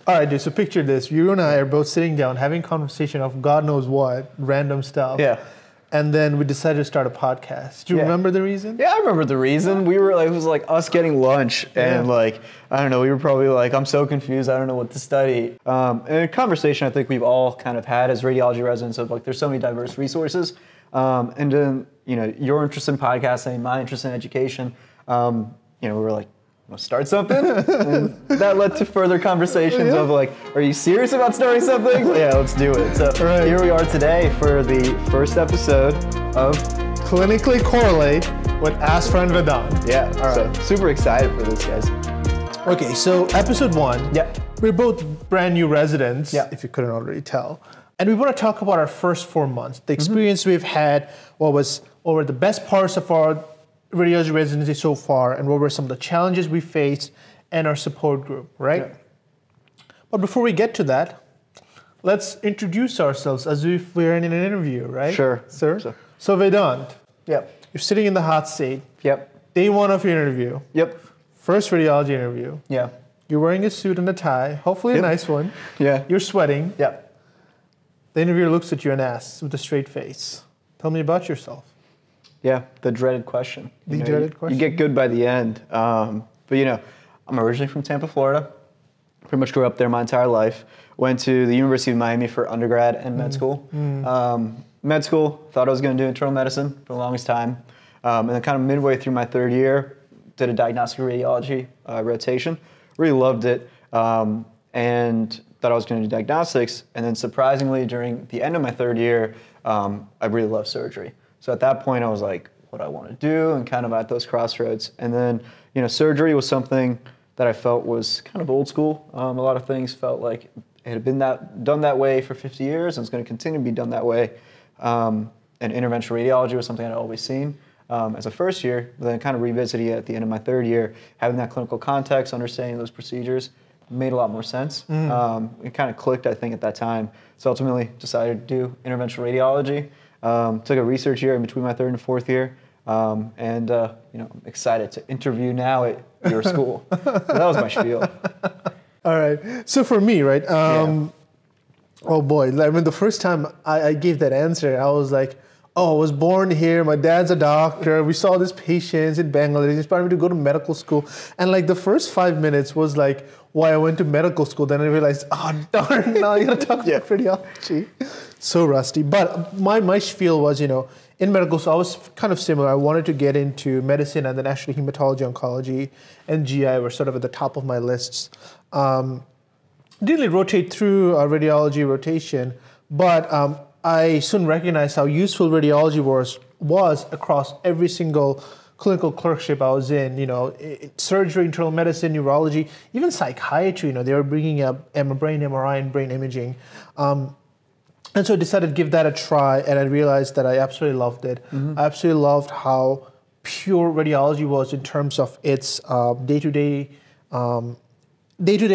All right, dude, so picture this. You and I are both sitting down having conversation of God knows what, random stuff. Yeah. And then we decided to start a podcast. Do you remember the reason? Yeah, I remember the reason. We were like, it was like us getting lunch and like, I don't know, we were probably like, I'm so confused, I don't know what to study. And a conversation I think we've all kind of had as radiology residents of like, there's so many diverse resources. And then, you know, your interest in podcasting, my interest in education, you know, we were like, want to start something? And that led to further conversations of like, are you serious about starting something? Yeah, let's do it. So here we are today for the first episode of Clinically Correlate with Azfar and Vedant. Yeah, so super excited for this, guys. Okay, so episode 1. Yeah. We're both brand new residents, if you couldn't already tell. And we want to talk about our first 4 months, the experience we've had, what were the best parts of our radiology residency so far, and what were some of the challenges we faced, and our support group, right? Yeah. But before we get to that, let's introduce ourselves as if we're in an interview, right? Sure. Sir? So Vedant, you're sitting in the hot seat. Day 1 of your interview. First radiology interview. You're wearing a suit and a tie, hopefully a nice one. You're sweating. The interviewer looks at you and asks with a straight face, tell me about yourself. Yeah, the dreaded question. The dreaded question. You get good by the end. But you know, I'm originally from Tampa, Florida. Pretty much grew up there my entire life. Went to the University of Miami for undergrad and med school. Med school, thought I was going to do internal medicine for the longest time. And then kind of midway through my 3rd year, did a diagnostic radiology rotation. Really loved it. And thought I was going to do diagnostics. And then surprisingly, during the end of my 3rd year, I really loved surgery. So at that point, I was like, what do I want to do? And kind of at those crossroads. And then, you know, surgery was something that I felt was kind of old school. A lot of things felt like it had been done that way for 50 years and it's going to continue to be done that way. And interventional radiology was something I'd always seen as a first year, but then kind of revisiting it at the end of my 3rd year, having that clinical context, understanding those procedures made a lot more sense. It kind of clicked, I think, at that time. So ultimately decided to do interventional radiology. Took a research year in between my 3rd and 4th year, and you know, I'm excited to interview now at your school. So that was my spiel. All right. So for me, right? Oh boy! I mean, the first time I gave that answer, I was like, "Oh, I was born here. My dad's a doctor. We saw these patients in Bangladesh. He inspired me to go to medical school." And like the first 5 minutes was like why I went to medical school. Then I realized, oh darn! Now I gotta talk about radiology. So rusty. But my spiel was, you know, in medical school, I was kind of similar. I wanted to get into medicine, and then actually hematology, oncology, and GI were sort of at the top of my lists. Didn't really rotate through a radiology rotation, but I soon recognized how useful radiology was across every single clinical clerkship I was in. You know, surgery, internal medicine, neurology, even psychiatry. You know, they were bringing up brain MRI and brain imaging. And so I decided to give that a try, and I realized that I absolutely loved it. I absolutely loved how pure radiology was in terms of its day-to-day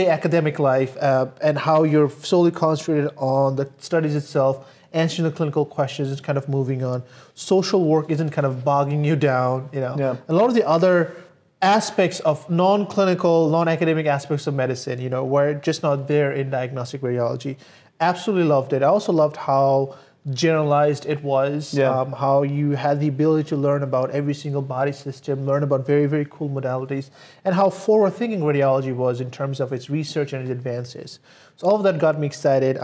academic life, and how you're solely concentrated on the studies itself, answering the clinical questions, and kind of moving on. Social work isn't kind of bogging you down, you know. A lot of the other aspects of non-clinical, non-academic aspects of medicine, you know, were just not there in diagnostic radiology. Absolutely loved it. I also loved how generalized it was, how you had the ability to learn about every single body system, learn about very, very cool modalities, and how forward-thinking radiology was in terms of its research and its advances. So all of that got me excited.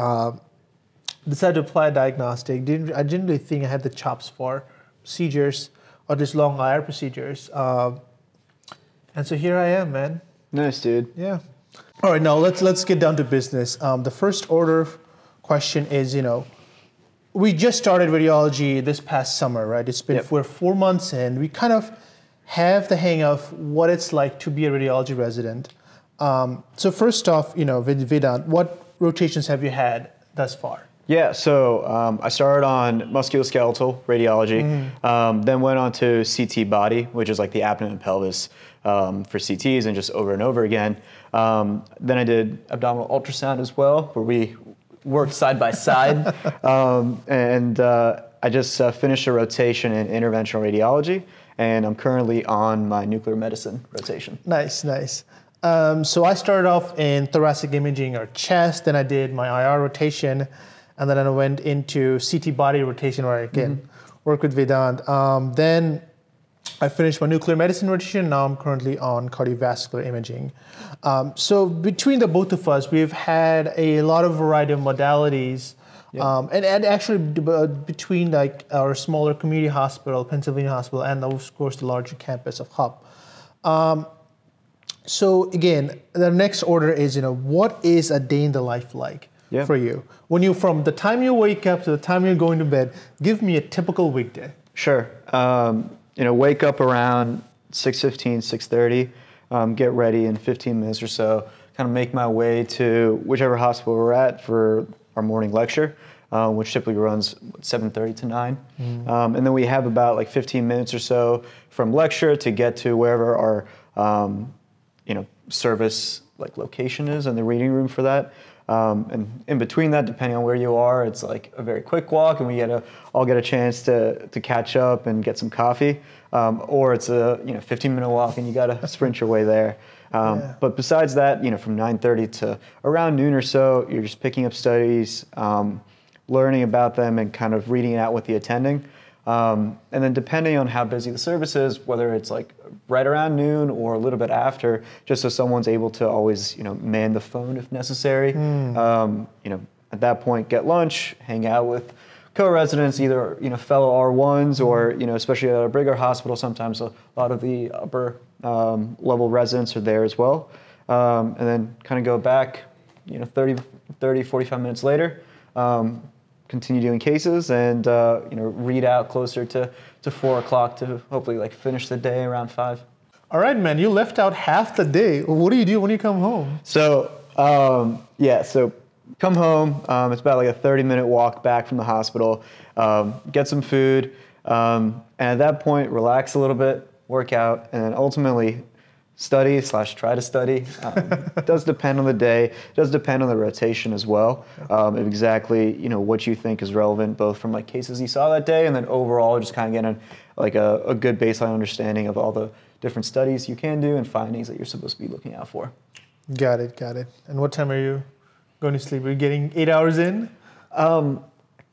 Decided to apply diagnostic. I didn't really think I had the chops for procedures or just long IR procedures. And so here I am, man. Nice, dude. Yeah. All right, now let's get down to business. The first order question is, you know, we just started radiology this past summer, right? It's been we're 4 months in. We kind of have the hang of what it's like to be a radiology resident. So first off, you know, Vedant, what rotations have you had thus far? Yeah, so I started on musculoskeletal radiology, then went on to CT body, which is like the abdomen and pelvis for CTs, and just over and over again. Then I did abdominal ultrasound as well, where we worked side by side. And I just finished a rotation in interventional radiology, and I'm currently on my nuclear medicine rotation. Nice, nice. So I started off in thoracic imaging or chest, then I did my IR rotation, and then I went into CT body rotation where I again work with Vedant. Then I finished my nuclear medicine rotation. Now I'm currently on cardiovascular imaging. So between the both of us, we've had a lot of variety of modalities. And actually between like our smaller community hospital, Pennsylvania Hospital, and of course the larger campus of HUP. So again, the next order is, what is a day in the life like for you? When you, from the time you wake up to the time you're going to bed, give me a typical weekday. Sure. Wake up around 6:15, 6:30, get ready in 15 minutes or so, kind of make my way to whichever hospital we're at for our morning lecture, which typically runs 7:30 to 9. And then we have about like 15 minutes or so from lecture to get to wherever our service like location is and the reading room for that. And in between that, depending on where you are, it's like a very quick walk, and we all get a chance to catch up and get some coffee, or it's a 15-minute walk, and you got to sprint your way there. But besides that, from 9:30 to around noon or so, you're just picking up studies, learning about them, and kind of reading it out with the attending. And then depending on how busy the service is, whether it's like right around noon or a little bit after, just so someone's able to always, man the phone if necessary. At that point, get lunch, hang out with co-residents, either, fellow R1s or, especially at a bigger hospital, sometimes a lot of the upper level residents are there as well. And then kind of go back, 30, 45 minutes later, continue doing cases and read out closer to 4 o'clock to hopefully like finish the day around 5. All right, man, you left out half the day. What do you do when you come home? So so come home. It's about like a 30-minute walk back from the hospital. Get some food, and at that point relax a little bit, work out, and then ultimately study/try to study. It does depend on the day. It does depend on the rotation as well. If exactly what you think is relevant, both from like cases you saw that day, and then overall just kind of getting like a good baseline understanding of all the different studies you can do and findings that you're supposed to be looking out for. Got it. And what time are you going to sleep? Are you getting 8 hours in? I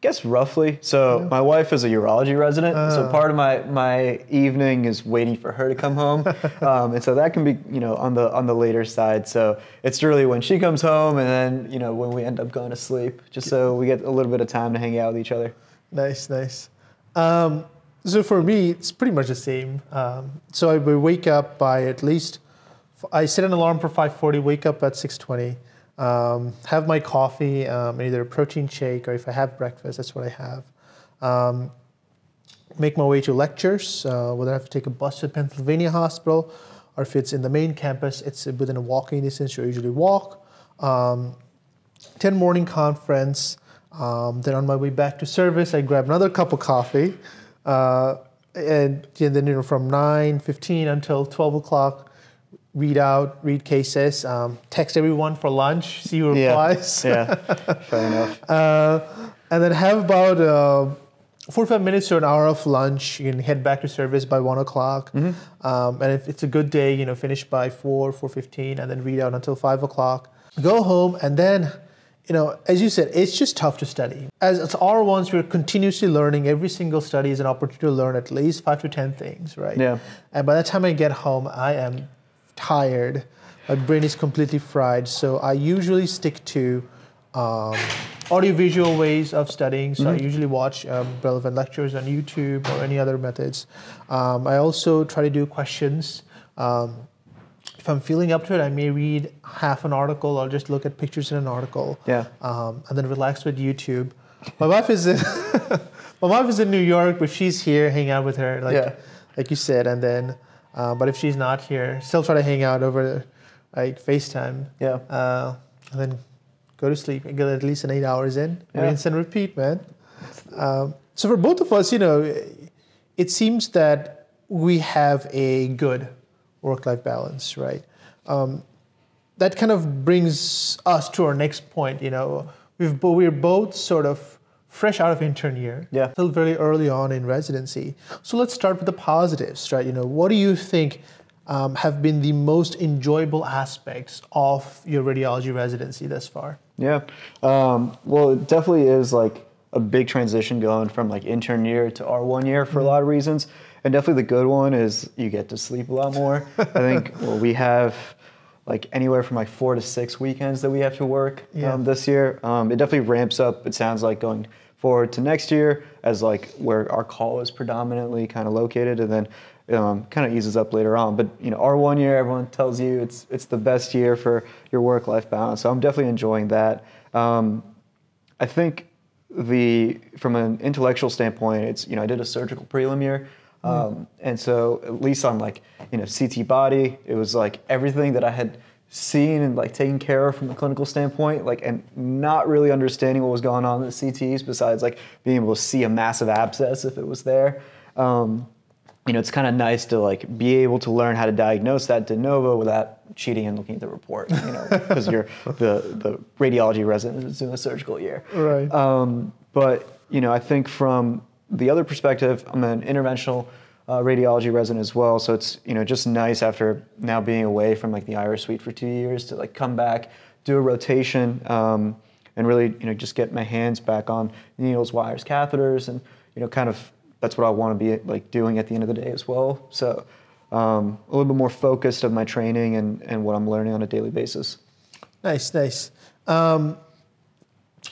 guess roughly. So my wife is a urology resident, so part of my evening is waiting for her to come home, and so that can be on the later side. So it's really when she comes home, and then when we end up going to sleep, just so we get a little bit of time to hang out with each other. Nice. So for me, it's pretty much the same. So I would wake up by at least. I set an alarm for 5:40. Wake up at 6:20. Have my coffee, either a protein shake, or if I have breakfast, that's what I have. Make my way to lectures, whether I have to take a bus to Pennsylvania Hospital, or if it's in the main campus, it's within a walking distance, you usually walk. 10 morning conference, then on my way back to service, I grab another cup of coffee, and then from 9:15 until 12 o'clock, read cases, text everyone for lunch, see who replies. Fair enough. And then have about 45 minutes to an hour of lunch. You can head back to service by 1 o'clock. And if it's a good day, finish by 4:15, and then read out until 5 o'clock. Go home, and then, as you said, it's just tough to study. As R1s, we're continuously learning. Every single study is an opportunity to learn at least 5 to 10 things, right? Yeah. And by the time I get home, I am tired. My brain is completely fried. So I usually stick to audiovisual ways of studying. So I usually watch relevant lectures on YouTube or any other methods. I also try to do questions. If I'm feeling up to it, I may read half an article or just look at pictures in an article. And then relax with YouTube. My wife is in New York, but she's here, hang out with her, like you said, and then. But if she's not here, still try to hang out over like FaceTime. And then go to sleep and get at least 8 hours in. Rinse and repeat, man. So for both of us, it seems that we have a good work-life balance, right? That kind of brings us to our next point. We're both sort of fresh out of intern year, still very early on in residency. So let's start with the positives, right? What do you think have been the most enjoyable aspects of your radiology residency thus far? Yeah, well, it definitely is like a big transition going from like intern year to R1 year for a lot of reasons. And definitely the good one is you get to sleep a lot more. I think we have like anywhere from like 4 to 6 weekends that we have to work this year. It definitely ramps up, it sounds like, going forward to next year as like where our call is predominantly kind of located, and then kind of eases up later on. But R1 year, everyone tells you it's the best year for your work-life balance. So I'm definitely enjoying that. I think from an intellectual standpoint, it's I did a surgical prelim year. And so at least on like, CT body, it was like everything that I had seen and like taken care of from a clinical standpoint, like, and not really understanding what was going on in the CTs besides like being able to see a massive abscess if it was there. It's kind of nice to like be able to learn how to diagnose that de novo without cheating and looking at the report, because you're the radiology resident who's doing a surgical year. Right. But, I think from the other perspective, I'm an interventional radiology resident as well. So it's, just nice after now being away from like the Irish suite for 2 years to like come back, do a rotation, and really, just get my hands back on needles, wires, catheters, and, kind of that's what I want to be like doing at the end of the day as well. So a little bit more focused of my training and what I'm learning on a daily basis. Nice. And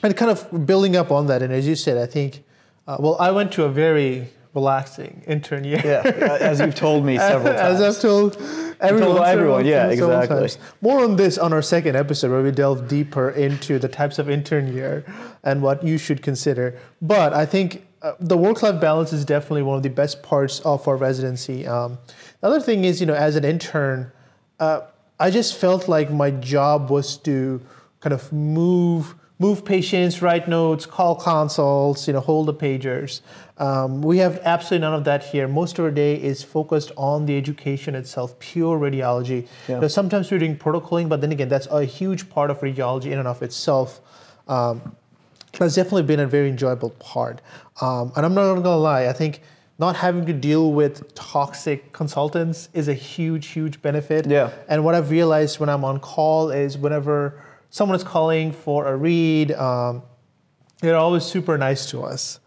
kind of building up on that, and as you said, I think, I went to a very relaxing intern year. Yeah, as you've told me several times. As I've told everyone. Yeah, exactly. Times. More on this on our second episode where we delve deeper into the types of intern year and what you should consider. But I think the work-life balance is definitely one of the best parts of our residency. The other thing is, as an intern, I just felt like my job was to kind of move patients, write notes, call consults, hold the pagers. We have absolutely none of that here. Most of our day is focused on the education itself, pure radiology. Yeah. Sometimes we're doing protocoling, but then again, that's a huge part of radiology in and of itself. That's definitely been a very enjoyable part. And I'm not going to lie, I think not having to deal with toxic consultants is a huge benefit. Yeah. And what I've realized when I'm on call is whenever someone is calling for a read, they're always super nice to us.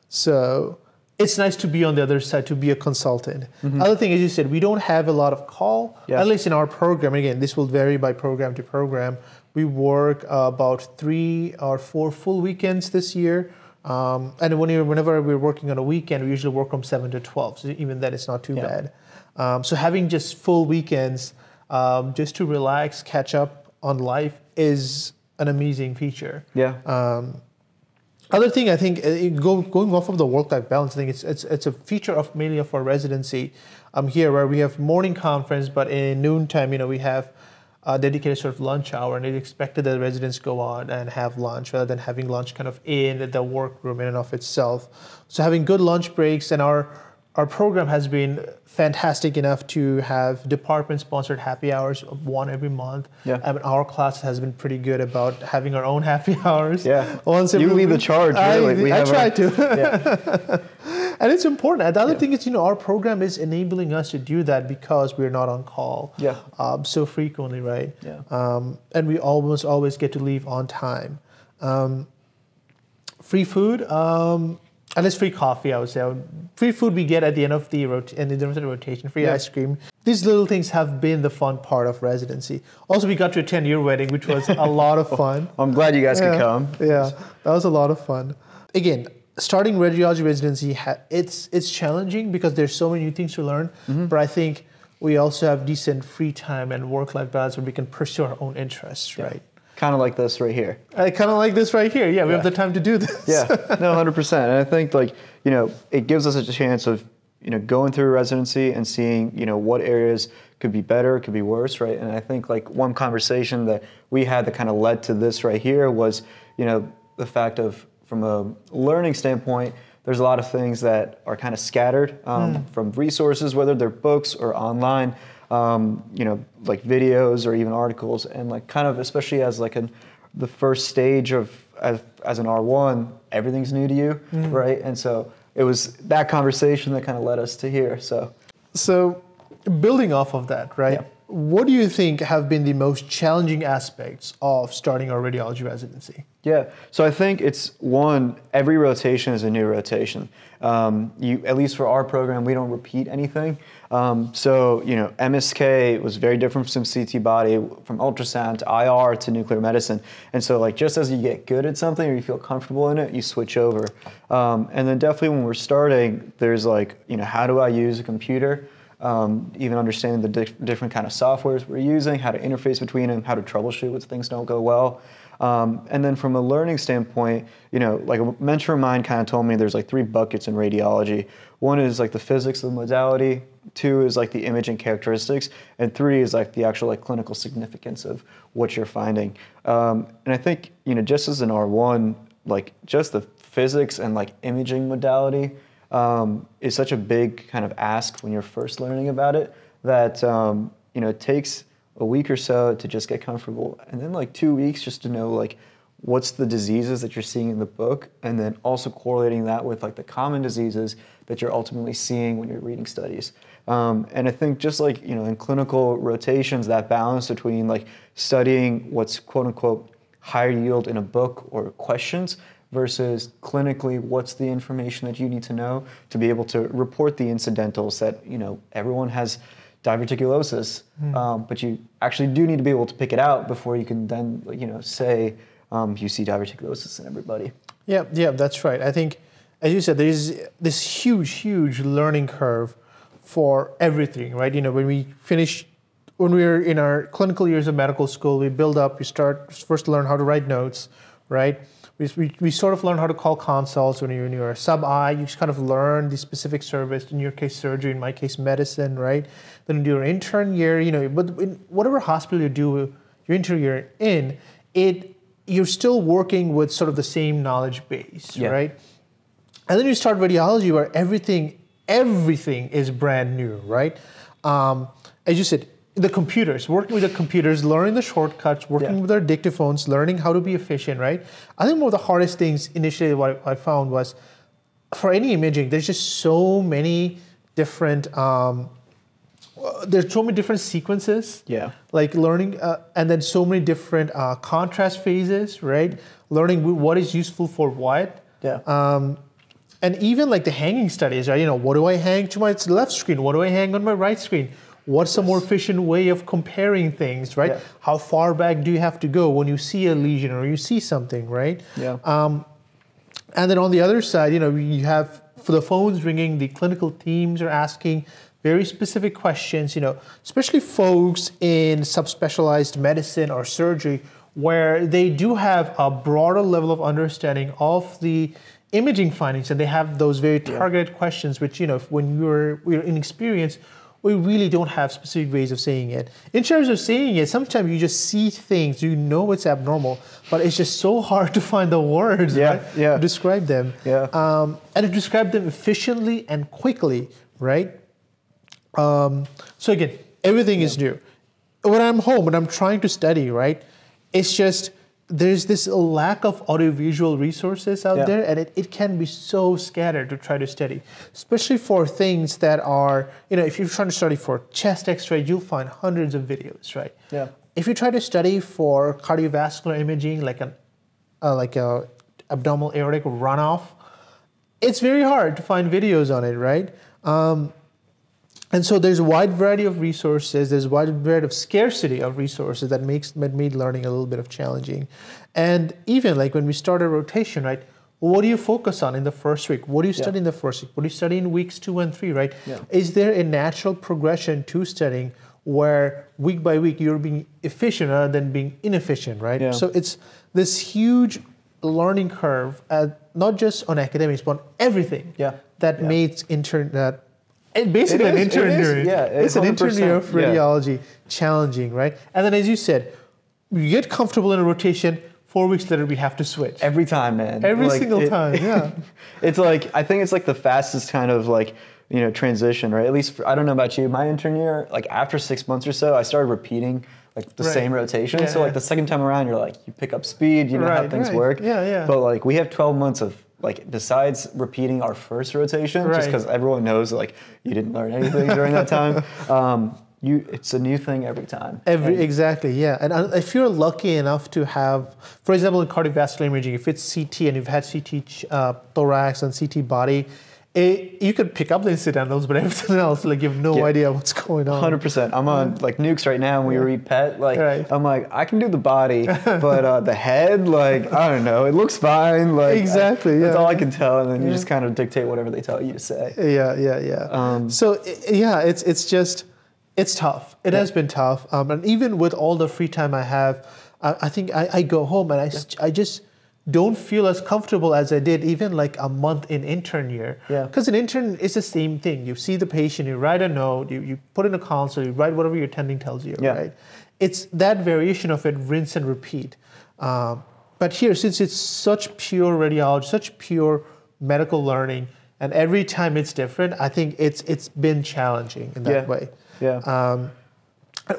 So it's nice to be on the other side, to be a consultant. Mm-hmm. Other thing, as you said, we don't have a lot of call, at least in our program. Again, this will vary by program to program. We work about 3 or 4 full weekends this year. And whenever we're working on a weekend, we usually work from 7 to 12. So even that is not too bad. So having just full weekends, just to relax, catch up on life is an amazing feature. Yeah. Other thing, I think, going off of the work-life balance, I think it's a feature of mainly of our residency here, where we have morning conference, but in noontime, we have a dedicated sort of lunch hour, and it's expected that the residents go on and have lunch rather than having lunch kind of in the workroom in and of itself. So having good lunch breaks, and our program has been fantastic enough to have department-sponsored happy hours, one every month. Yeah. And our class has been pretty good about having our own happy hours. Yeah. You lead the charge, really. I try to. Yeah. And it's important. And the other thing is, our program is enabling us to do that because we're not on call so frequently, right? Yeah. And we almost always get to leave on time. Free food. And it's free coffee, I would say. Free food we get at the end of the rotation, free ice cream. These little things have been the fun part of residency. Also, we got to attend your wedding, which was a lot of fun. I'm glad you guys could come. Yeah, that was a lot of fun. Again, starting radiology residency, it's challenging because there's so many new things to learn. Mm-hmm. But I think we also have decent free time and work-life balance where we can pursue our own interests, right? Kind of like this right here. Yeah, we have the time to do this. Yeah, no, 100%. And I think it gives us a chance of, going through residency and seeing, what areas could be better, could be worse, right? And I think one conversation that we had that kind of led to this right here was, the fact of, from a learning standpoint, there's a lot of things that are kind of scattered from resources, whether they're books or online. Like videos or even articles, and kind of, especially as the first stage of as an R1, everything's new to you, right? And so it was that conversation that kind of led us to here. So building off of that, right? Yeah. What do you think have been the most challenging aspects of starting a radiology residency? Yeah, so I think it's one, every rotation is a new rotation. At least for our program, we don't repeat anything. So, you know, MSK was very different from CT body, from ultrasound to IR to nuclear medicine. And so, like, just as you get good at something or you feel comfortable in it, you switch over. And then definitely when we're starting, there's like, you know, how do I use a computer? Even understanding the different kind of softwares we're using, how to interface between them, how to troubleshoot when things don't go well. And then from a learning standpoint, you know, like a mentor of mine kind of told me there's like 3 buckets in radiology. One is like the physics of the modality, 2 is like the imaging characteristics, and 3 is like the actual like clinical significance of what you're finding. And I think, you know, just as an R1, like just the physics and like imaging modality is such a big kind of ask when you're first learning about it that, you know, it takes a week or so to just get comfortable, and then like 2 weeks just to know like what's the diseases that you're seeing in the book, and then also correlating that with like the common diseases that you're ultimately seeing when you're reading studies. And I think just like, you know, in clinical rotations, that balance between like studying what's quote unquote higher yield in a book or questions versus clinically what's the information that you need to know to be able to report the incidentals that, you know, everyone has diverticulosis, but you actually do need to be able to pick it out before you can then, you know, say you see diverticulosis in everybody. Yeah, that's right. I think, as you said, there is this huge learning curve for everything, right? You know, when we're in our clinical years of medical school, we build up, we start first to learn how to write notes, right? We sort of learn how to call consults. When you're a sub-I, you just kind of learn the specific service, in your case surgery, in my case medicine, right? Then in your intern year, you know, but in whatever hospital you do your intern year in, you're still working with sort of the same knowledge base, right? And then you start radiology where everything is brand new, right? As you said, the computers, working with the computers, learning the shortcuts, working with our dictaphones, learning how to be efficient, right? I think one of the hardest things initially what I found was for any imaging, there's just so many different, there's so many different sequences. Like learning, and then so many different contrast phases, right? Learning what is useful for what. And even like the hanging studies, right? You know, what do I hang to my left screen? What do I hang on my right screen? What's a more efficient way of comparing things, right? How far back do you have to go when you see a lesion or you see something, right? And then on the other side, you know, you have, for the phones ringing, the clinical teams are asking very specific questions, you know, especially folks in subspecialized medicine or surgery, where they do have a broader level of understanding of the imaging findings, and they have those very targeted questions, which, you know, when we're inexperienced, we really don't have specific ways of saying it. In terms of saying it, sometimes you just see things, you know it's abnormal, but it's just so hard to find the words to describe them. And to describe them efficiently and quickly, right? So again, everything is new. When I'm home, when I'm trying to study, right, it's just, there's this lack of audiovisual resources out there, and it can be so scattered to try to study, especially for things that are, you know, if you're trying to study for chest x-ray, you'll find hundreds of videos, right? If you try to study for cardiovascular imaging, like a abdominal aortic runoff, it's very hard to find videos on it, right? And so there's a wide variety of resources, there's a wide variety of scarcity of resources that made learning a little bit of challenging. And even like when we start a rotation, right, what do you focus on in the first week? What do you study in the first week? What do you study in weeks 2 and 3, right? Is there a natural progression to studying where week by week you're being efficient rather than being inefficient, right? So it's this huge learning curve, not just on academics, but on everything that makes basically an intern year. It's an intern year of radiology, challenging, right? And then as you said, you get comfortable in a rotation, 4 weeks later we have to switch. Every time, man. Every single time, It's like, I think it's like the fastest kind of like, you know, transition, right? At least, I don't know about you, my intern year, like after 6 months or so, I started repeating like the same rotation. So like the second time around, you're like, you pick up speed, you know how things work. But like we have 12 months of like besides repeating our first rotation, Right. just because everyone knows like you didn't learn anything during that time. It's a new thing every time. Exactly, yeah. And if you're lucky enough to have, for example, in cardiovascular imaging, if it's CT and you've had CT thorax and CT body, you could pick up the incidentals, but everything else, like you have no idea what's going on. 100%. I'm on like nukes right now, and we read PET. Like I'm like, I can do the body, but the head, like I don't know, it looks fine. Like exactly, that's all I can tell, and then you just kind of dictate whatever they tell you to say. Yeah. It's tough. It has been tough, and even with all the free time I have, I think I go home and I just don't feel as comfortable as I did even like a month in intern year. Yeah. Because an intern is the same thing. You see the patient, you write a note, you put in a console, you write whatever your attending tells you, right? It's that variation of it, rinse and repeat. But here, since it's such pure radiology, such pure medical learning, and every time it's different, I think it's been challenging in that way. Yeah.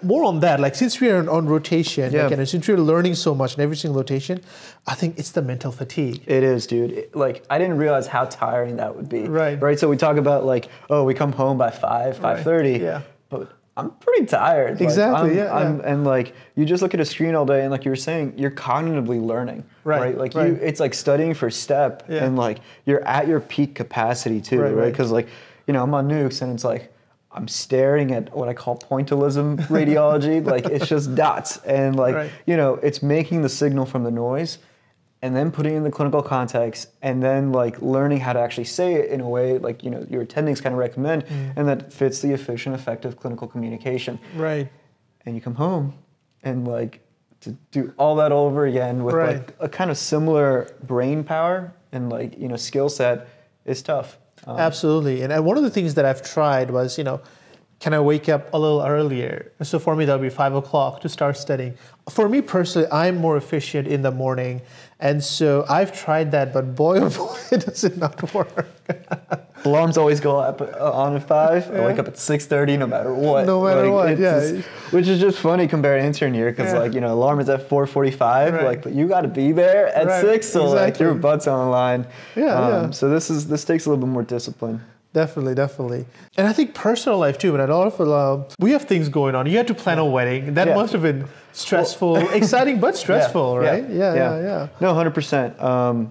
More on that, like since we're on rotation, and since we're learning so much in every single rotation, I think it's the mental fatigue. It is, dude. Like I didn't realize how tiring that would be. Right. So we talk about like, oh, we come home by 5:30. Yeah. But I'm pretty tired. Exactly. Like, and like you just look at a screen all day, and like you were saying, you're cognitively learning. Right. Like it's like studying for STEP, and like you're at your peak capacity too. Right. Because like, I'm on nukes, and it's like, I'm staring at what I call pointillism radiology. Like it's just dots, and like it's making the signal from the noise, and then putting it in the clinical context, and then like learning how to actually say it in a way like your attendings kind of recommend, and that fits the efficient, effective clinical communication. Right. And you come home, and like to do all that over again with like a kind of similar brain power and like skill set is tough. Absolutely. And one of the things that I've tried was, can I wake up a little earlier? So for me, that would be 5 o'clock to start studying. For me personally, I'm more efficient in the morning. And so I've tried that, but boy, oh boy, does it not work. Alarms always go up on at 5. I wake up at 6:30 no matter what. No matter what, Which is just funny compared to intern year, because alarm is at 4:45, like, but you got to be there at 6, so like your butt's on the line. So this takes a little bit more discipline. Definitely. And I think personal life too, but at all of we have things going on. You had to plan a wedding. That must have been stressful, exciting but stressful, right? Yeah. No, 100%.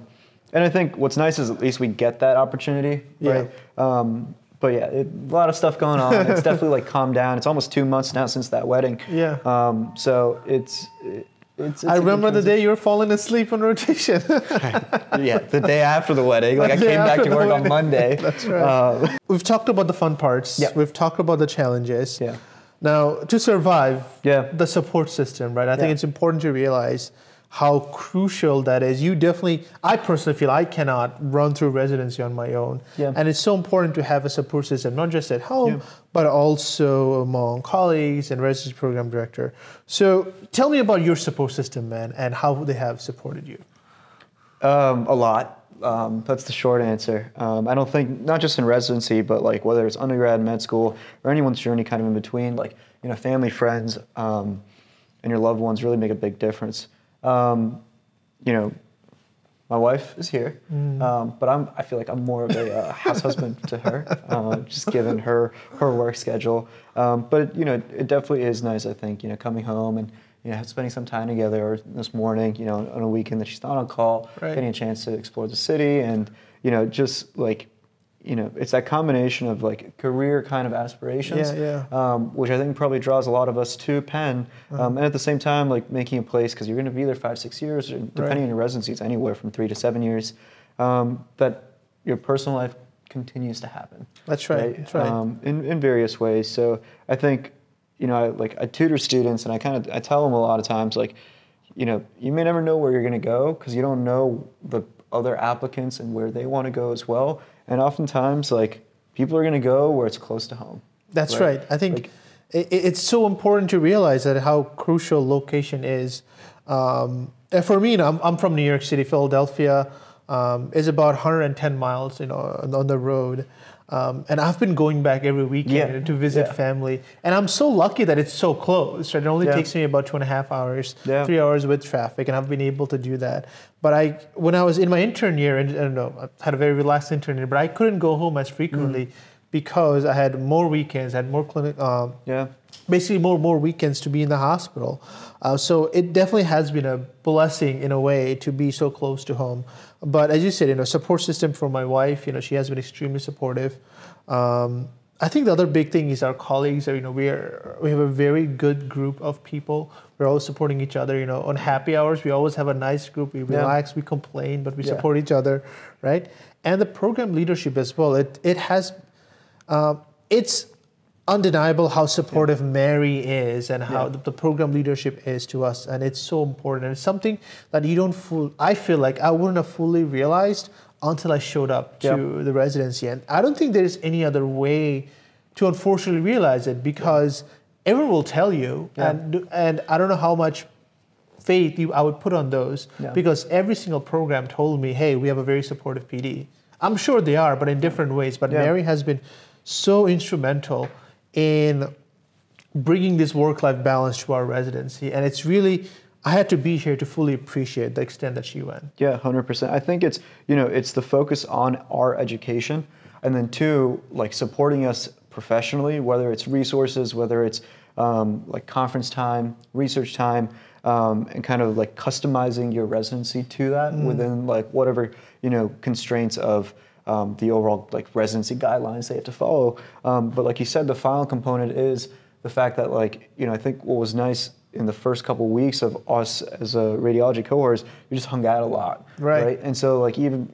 And I think what's nice is at least we get that opportunity, right? But yeah, a lot of stuff going on. It's definitely like calmed down. It's almost 2 months now since that wedding. So it's I remember the day you were falling asleep on rotation. The day after the wedding. Like I came back to work on Monday. That's right. We've talked about the fun parts. We've talked about the challenges. Now, to survive, the support system, right? I think it's important to realize how crucial that is. I personally feel I cannot run through residency on my own. And it's so important to have a support system, not just at home, but also among colleagues and residency program director. So tell me about your support system, man, and how they have supported you. A lot. That's the short answer. I don't think, not just in residency, but like whether it's undergrad, med school, or anyone's journey kind of in between, like, family, friends, and your loved ones really make a big difference. My wife is here, but I feel like I'm more of a house husband to her, just given her work schedule. But it definitely is nice, I think, coming home and spending some time together. Or this morning, on a weekend that she's not on call, getting a chance to explore the city, and just like. It's that combination of like career kind of aspirations, which I think probably draws a lot of us to Penn, and at the same time like making a place, because you're going to be there 5-6 years, or depending on your residency, it's anywhere from 3 to 7 years, that your personal life continues to happen. That's right. That's right. In various ways. So I think I tutor students, and I tell them a lot of times like, you may never know where you're going to go because you don't know the other applicants and where they want to go as well. And oftentimes, like, people are going to go where it's close to home. That's right. I think it's so important to realize that how crucial location is. And for me, I'm from New York City. Philadelphia is about 110 miles, on the road. And I've been going back every weekend to visit family. And I'm so lucky that it's so close. Right? It only takes me about 2.5 hours, 3 hours with traffic, and I've been able to do that. But when I was in my intern year, and I don't know, I had a very relaxed intern year, but I couldn't go home as frequently because I had more weekends, I had more clinic, basically more weekends to be in the hospital. So it definitely has been a blessing in a way to be so close to home. But as you said, support system for my wife, she has been extremely supportive. I think the other big thing is our colleagues are, we have a very good group of people. We're always supporting each other, on happy hours, we always have a nice group. We relax, we complain, but we support each other, right? And the program leadership as well, it has, it's undeniable how supportive Mary is and how the program leadership is to us, and it's so important. And it's something that I feel like I wouldn't have fully realized until I showed up to the residency. And I don't think there's any other way to unfortunately realize it, because everyone will tell you, and I don't know how much faith I would put on those, because every single program told me, hey, we have a very supportive PD. I'm sure they are, but in different ways. But Mary has been so instrumental in bringing this work-life balance to our residency. And it's really, I had to be here to fully appreciate the extent that she went. Yeah, 100%. I think it's, it's the focus on our education, and then two, like supporting us professionally, whether it's resources, whether it's like conference time, research time, and kind of like customizing your residency to that within like whatever, constraints of the overall like residency guidelines they have to follow. But like you said, the final component is the fact that like, I think what was nice in the first couple of weeks of us as a radiology cohorts, we just hung out a lot. Right. And so like even,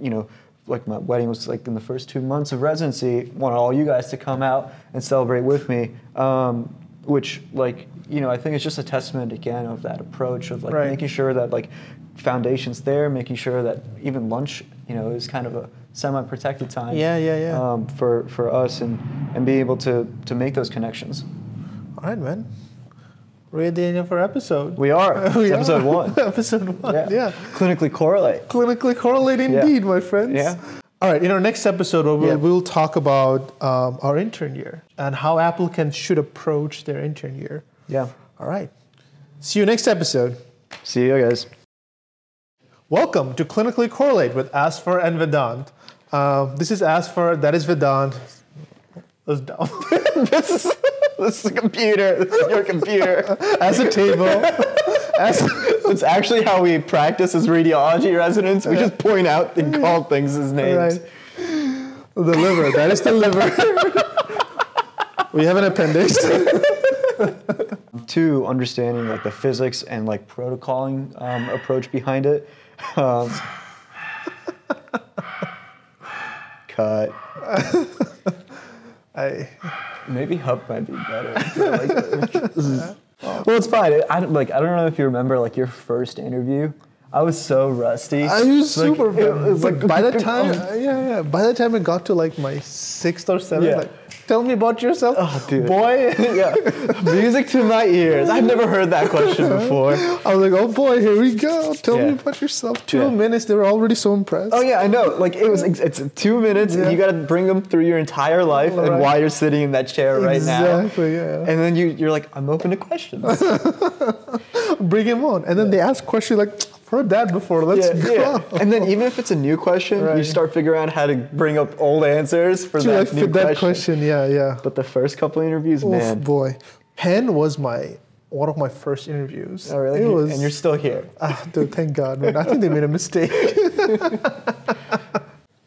like my wedding was like in the first 2 months of residency, wanted all you guys to come out and celebrate with me. Which like, I think it's just a testament again of that approach of like making sure that like foundation's there, making sure that even lunch, is kind of a semi-protected time. For us and be able to make those connections. All right, man. We're at the end of our episode. We are. It's episode 1. Episode 1, yeah. Clinically Correlate. Clinically Correlate indeed, my friends. Yeah. All right, in our next episode, we'll talk about our intern year and how applicants should approach their intern year. Yeah. All right. See you next episode. See you guys. Welcome to Clinically Correlate with Azfar and Vedant. This is Azfar, that is Vedant. That's dumb. This is a computer. This is your computer. As a table. It's actually how we practice as radiology residents. We just point out and call things as names. Right. The liver. That is the liver. We have an appendix. 2, understanding like the physics and like protocoling approach behind it. Cut. Maybe Hup might be better. Well, it's fine. I don't know if you remember like your first interview. I was so rusty. I was super. It was like by the time, by the time I got to like my 6th or 7th, like, tell me about yourself, dude. Boy. Music to my ears. I've never heard that question before. I was like, oh boy, here we go. Tell me about yourself. 2 minutes, they were already so impressed. Oh yeah, I know. Like it's 2 minutes, and you got to bring them through your entire life and why you're sitting in that chair right now. Exactly. Yeah. And then you're like, I'm open to questions. Bring him on, and then they ask questions like, I've heard that before. Let's go. Yeah. And then even if it's a new question, you start figuring out how to bring up old answers for that new question. Yeah. But the first couple of interviews, man. Boy. Penn was one of my first interviews. Oh, really? And you're still here. Dude, thank God, man. I think they made a mistake.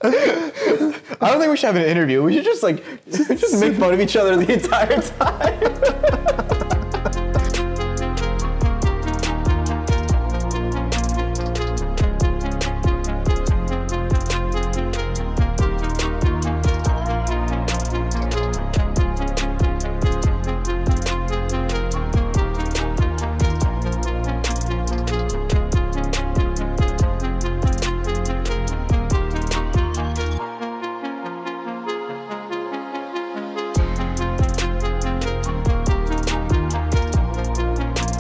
I don't think we should have an interview. We should just make fun of each other the entire time.